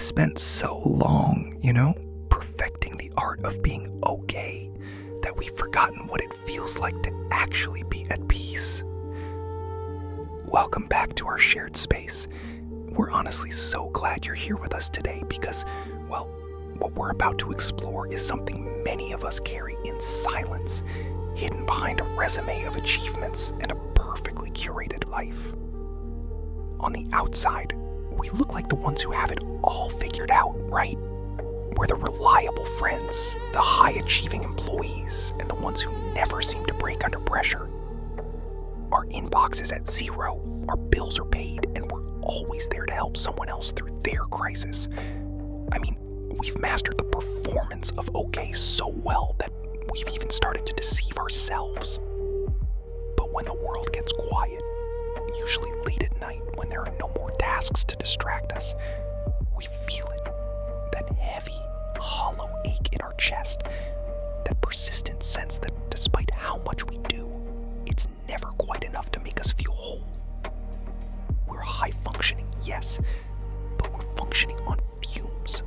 spent so long, perfecting the art of being okay, that we've forgotten what it feels like to actually be at peace. Welcome back to our shared space. We're honestly so glad you're here with us today because, well, what we're about to explore is something many of us carry in silence, hidden behind a resume of achievements and a perfectly curated life. On the outside, we look like the ones who have it all figured out, right? We're the reliable friends, the high-achieving employees, and the ones who never seem to break under pressure. Our inbox is at zero, our bills are paid, and we're always there to help someone else through their crisis. We've mastered the performance of okay so well that we've even started to deceive ourselves. But when the world gets quiet, usually late at night when there are no more tasks to distract us, we feel it, that heavy, hollow ache in our chest, that persistent sense that despite how much we do, it's never quite enough to make us feel whole. We're high functioning, yes, but we're functioning on fumes.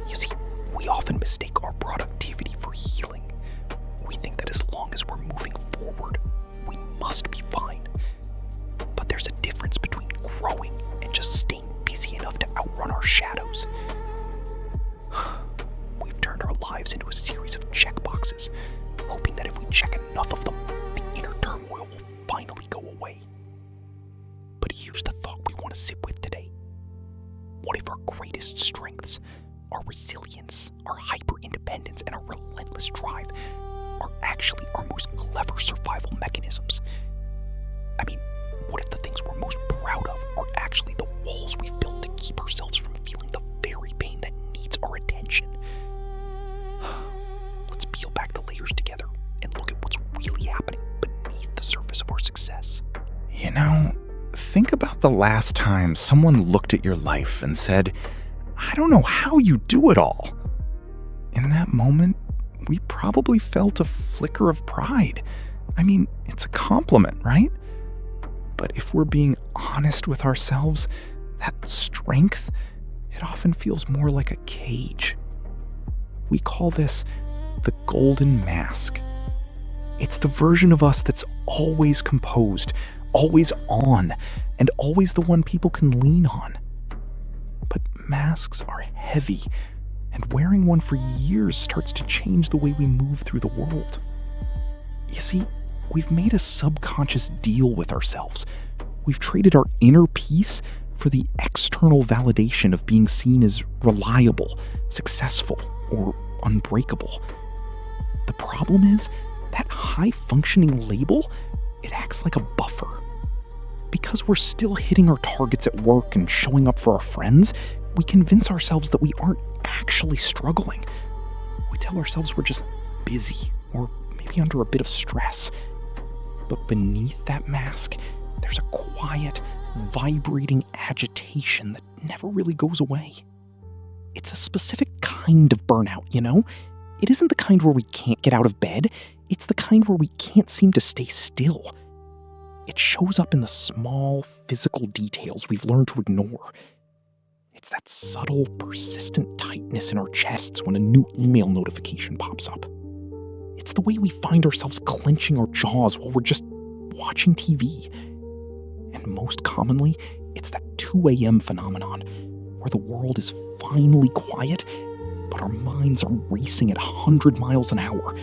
You see, we often mistake our productivity for healing. We think that as long as we're moving forward, we must be fine. But there's a difference between growing and just staying busy enough to outrun our shadows. We've turned our lives into a series of checkboxes, hoping that if we check enough of them, the inner turmoil will finally go away. But here's the thought we want to sit with today. What if our greatest strengths, our resilience, our hyper-independence, and our relentless drive are actually our most clever survival mechanisms? What if the things we're most proud of are actually the walls we've built to keep ourselves from feeling the very pain that needs our attention? Let's peel back the layers together and look at what's really happening beneath the surface of our success. Think about the last time someone looked at your life and said, "I don't know how you do it all." In that moment, we probably felt a flicker of pride. It's a compliment, right? But if we're being honest with ourselves, that strength, it often feels more like a cage. We call this the golden mask. It's the version of us that's always composed, always on, and always the one people can lean on. But masks are heavy, and wearing one for years starts to change the way we move through the world. You see, we've made a subconscious deal with ourselves. We've traded our inner peace for the external validation of being seen as reliable, successful, or unbreakable. The problem is, that high-functioning label, it acts like a buffer. Because we're still hitting our targets at work and showing up for our friends, we convince ourselves that we aren't actually struggling. We tell ourselves we're just busy, or maybe under a bit of stress. But beneath that mask, there's a quiet, vibrating agitation that never really goes away. It's a specific kind of burnout, It isn't the kind where we can't get out of bed. It's the kind where we can't seem to stay still. It shows up in the small, physical details we've learned to ignore. It's that subtle, persistent tightness in our chests when a new email notification pops up. It's the way we find ourselves clenching our jaws while we're just watching TV. And most commonly, it's that 2 a.m. phenomenon, where the world is finally quiet, but our minds are racing at 100 miles an hour,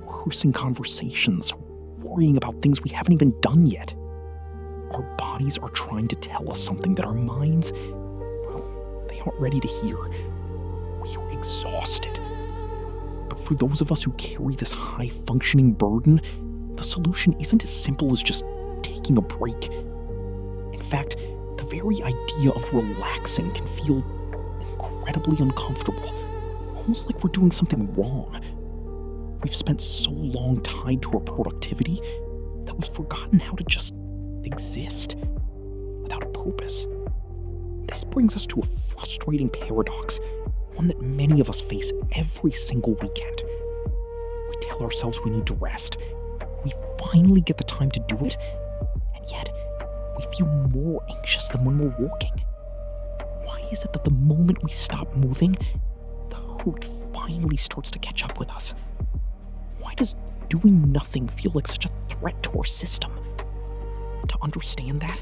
rehearsing conversations, worrying about things we haven't even done yet. Our bodies are trying to tell us something that our minds, they aren't ready to hear. We are exhausted. But for those of us who carry this high-functioning burden, the solution isn't as simple as just taking a break. In fact, the very idea of relaxing can feel incredibly uncomfortable, almost like we're doing something wrong. We've spent so long tied to our productivity that we've forgotten how to just exist without a purpose. This brings us to a frustrating paradox, one that many of us face every single weekend. We tell ourselves we need to rest. We finally get the time to do it, and yet we feel more anxious than when we're working. Why is it that the moment we stop moving, the hurt finally starts to catch up with us? Why does doing nothing feel like such a threat to our system? To understand that,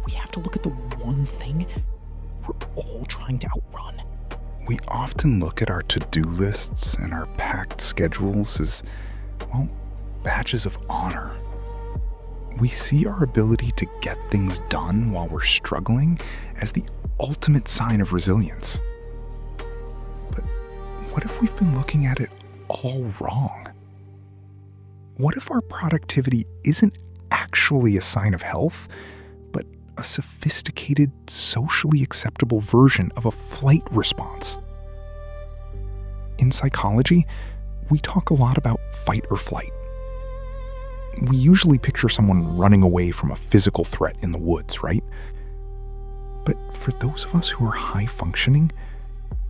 we have to look at the one thing we're all trying to outrun. We often look at our to-do lists and our packed schedules as, well, badges of honor. We see our ability to get things done while we're struggling as the ultimate sign of resilience. But what if we've been looking at it all wrong? What if our productivity isn't actually a sign of health, but a sophisticated, socially acceptable version of a flight response? In psychology, we talk a lot about fight or flight. We usually picture someone running away from a physical threat in the woods, right? But for those of us who are high functioning,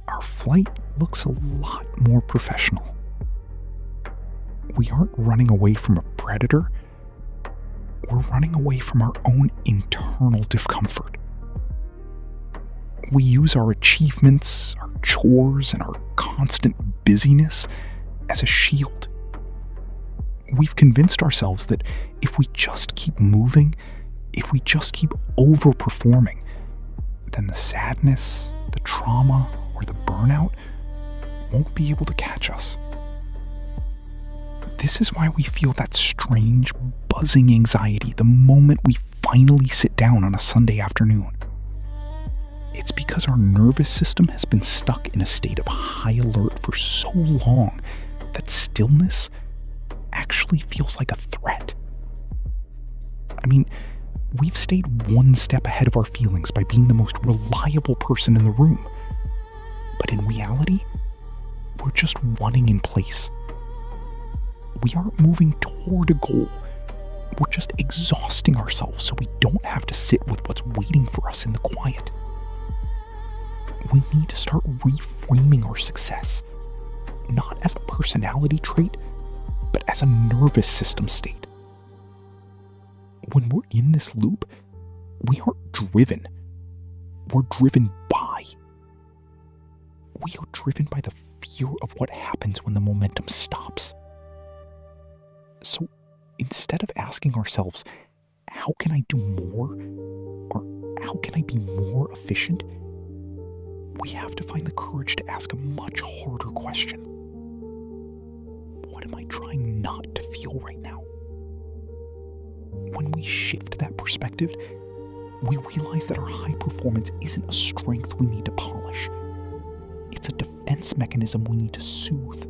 our flight looks a lot more professional. We aren't running away from a predator. We're running away from our own internal discomfort. We use our achievements, our chores, and our constant busyness as a shield. We've convinced ourselves that if we just keep moving, if we just keep overperforming, then the sadness, the trauma, or the burnout won't be able to catch us. This is why we feel that strange, buzzing anxiety the moment we finally sit down on a Sunday afternoon. It's because our nervous system has been stuck in a state of high alert for so long that stillness actually feels like a threat. I mean, we've stayed one step ahead of our feelings by being the most reliable person in the room. But in reality, we're just running in place. We aren't moving toward a goal. We're just exhausting ourselves so we don't have to sit with what's waiting for us in the quiet. We need to start reframing our success, not as a personality trait, but as a nervous system state. When we're in this loop, we aren't driven. We're driven by. We are driven by the fear of what happens when the momentum stops. So instead of asking ourselves, how can I do more? Or how can I be more efficient? We have to find the courage to ask a much harder question. What am I trying not to feel right now? When we shift that perspective, we realize that our high performance isn't a strength we need to polish. It's a defense mechanism we need to soothe.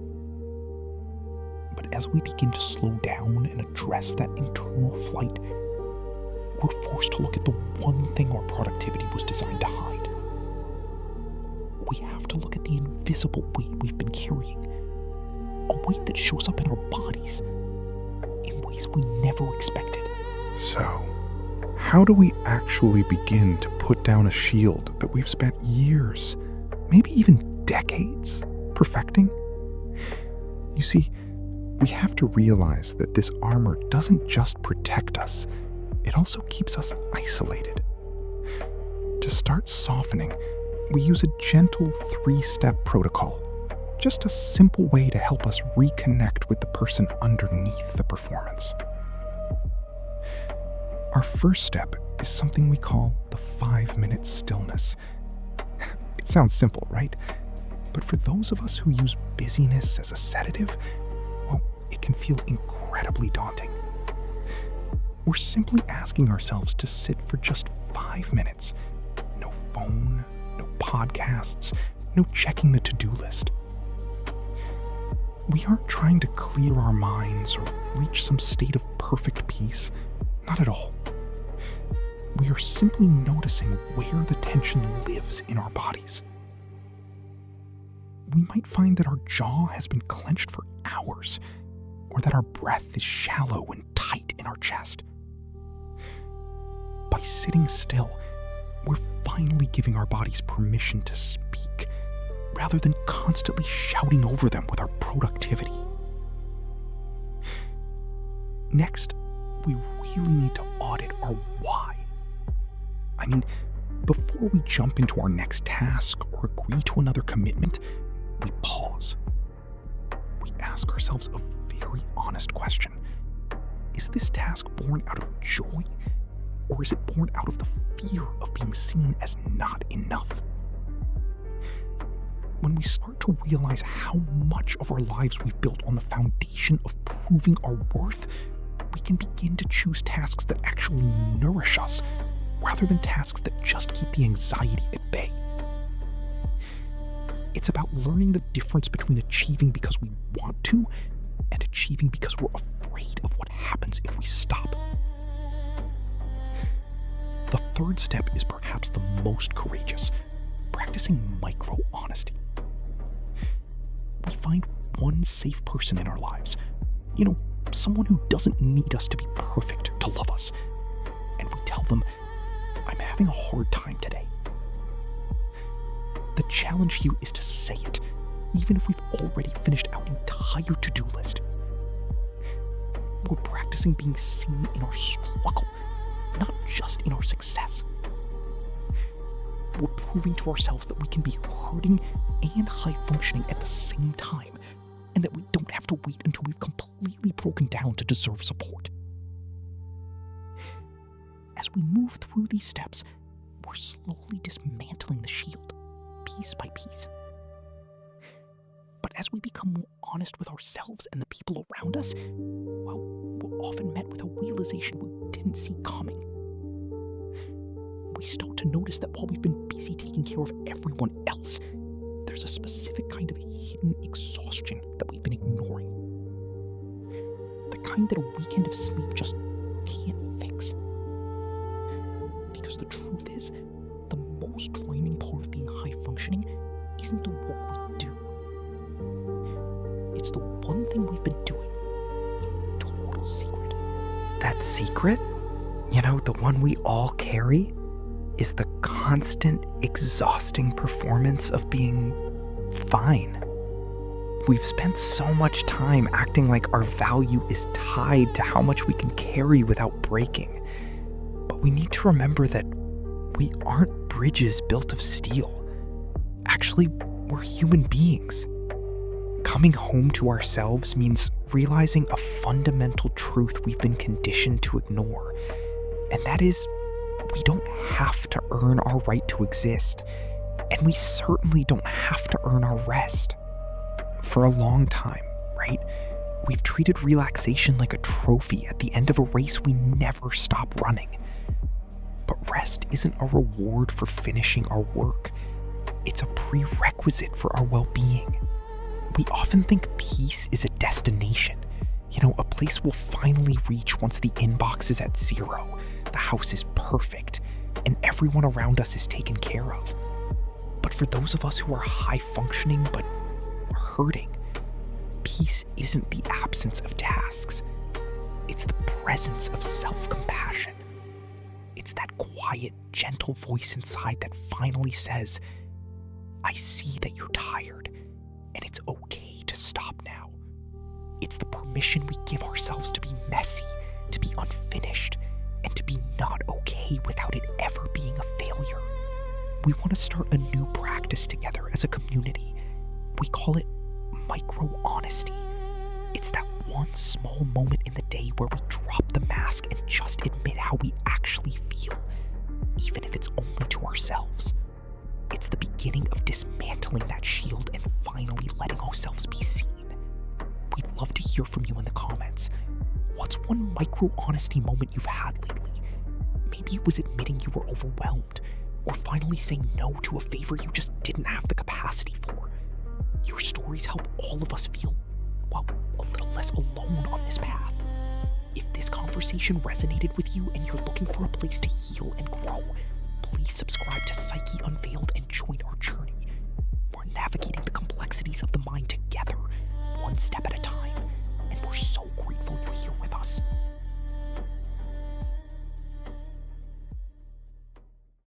But as we begin to slow down and address that internal flight, we're forced to look at the one thing our productivity was designed to hide. We have to look at the invisible weight we've been carrying, a weight that shows up in our bodies in ways we never expected. So, how do we actually begin to put down a shield that we've spent years, maybe even decades, perfecting? You see, we have to realize that this armor doesn't just protect us, it also keeps us isolated. To start softening, we use a gentle 3-step protocol, just a simple way to help us reconnect with the person underneath the performance. Our first step is something we call the 5-minute stillness. It sounds simple, right? But for those of us who use busyness as a sedative, well, it can feel incredibly daunting. We're simply asking ourselves to sit for just 5 minutes. No phone, no podcasts, no checking the to-do list. We aren't trying to clear our minds or reach some state of perfect peace. Not at all. We are simply noticing where the tension lives in our bodies. We might find that our jaw has been clenched for hours, or that our breath is shallow and tight in our chest. By sitting still, we're finally giving our bodies permission to speak, rather than constantly shouting over them with our productivity. Next, we really need to audit our why. I mean, before we jump into our next task or agree to another commitment, we pause. We ask ourselves a very honest question. Is this task born out of joy, or is it born out of the fear of being seen as not enough? When we start to realize how much of our lives we've built on the foundation of proving our worth, we can begin to choose tasks that actually nourish us, rather than tasks that just keep the anxiety at bay. It's about learning the difference between achieving because we want to and achieving because we're afraid of what happens if we stop. The third step is perhaps the most courageous, practicing micro-honesty. We find one safe person in our lives, someone who doesn't need us to be perfect to love us, and we tell them, "I'm having a hard time today." The challenge here is to say it, even if we've already finished our entire to-do list. We're practicing being seen in our struggle, not just in our success. We're proving to ourselves that we can be hurting and high-functioning at the same time, and that we don't have to wait until we've completely broken down to deserve support. As we move through these steps, we're slowly dismantling the shield, piece by piece. But as we become more honest with ourselves and the people around us, we're often met with a realization we didn't see coming. We start to notice that while we've been busy taking care of everyone else, there's a specific kind of hidden exhaustion that we've been ignoring. The kind that a weekend of sleep just can't fix. Because the truth is, the most draining part of being high-functioning isn't the work we do. It's the one thing we've been doing in total secret. That secret, the one we all carry, is the constant, exhausting performance of being fine. We've spent so much time acting like our value is tied to how much we can carry without breaking. But we need to remember that we aren't bridges built of steel. Actually, we're human beings. Coming home to ourselves means realizing a fundamental truth we've been conditioned to ignore, and that is, we don't have to earn our right to exist, and we certainly don't have to earn our rest. For a long time, right? We've treated relaxation like a trophy at the end of a race we never stop running. But rest isn't a reward for finishing our work. It's a prerequisite for our well-being. We often think peace is a destination, a place we'll finally reach once the inbox is at 0, the house is perfect, and everyone around us is taken care of. But for those of us who are high-functioning but hurting, peace isn't the absence of tasks. It's the presence of self-compassion. It's that quiet, gentle voice inside that finally says, "I see that you're tired, and it's okay to stop now." It's the permission we give ourselves to be messy, to be unfinished, and to be not okay without it ever being a failure. We want to start a new practice together as a community. We call it micro-honesty. It's that one small moment in the day where we drop the mask and just admit how we actually feel, even if it's only to ourselves. It's the beginning of dismantling that shield and finally letting ourselves be seen. We'd love to hear from you in the comments. What's one micro-honesty moment you've had lately? Maybe it was admitting you were overwhelmed, or finally saying no to a favor you just didn't have the capacity for. Your stories help all of us feel, a little less alone on this path. If this conversation resonated with you and you're looking for a place to heal and grow, please subscribe to Psyche Unveiled